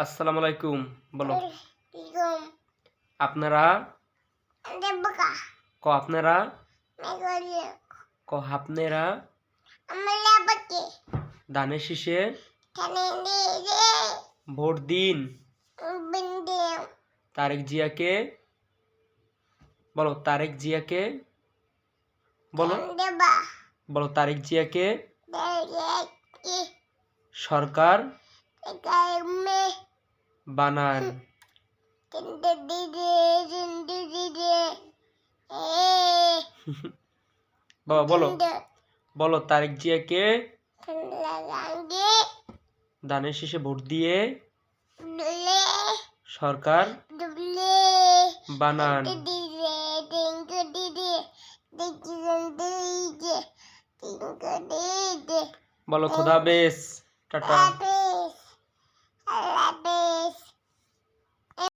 আসসালামু আলাইকুম বলো। Assalamualaikum. আপনারা Ada buka. আপনারা Megolia. আপনারা Amala baki. ধানের শীষে Kanindi. ভোট দিন। Bindim. তারেক জিয়াকে বলো। তারেক জিয়াকে বলো। Deba. বলো তারেক জিয়াকে Dari. সরকার Kayme. বানান। Dide. বাবা বলো। বলো তারেক জিয়াকে Lagi. ধানের শীষে ভোট দিয়ে Dule. সরকার Dule. বানান। বলো খোদা হাফেজ, টাটা।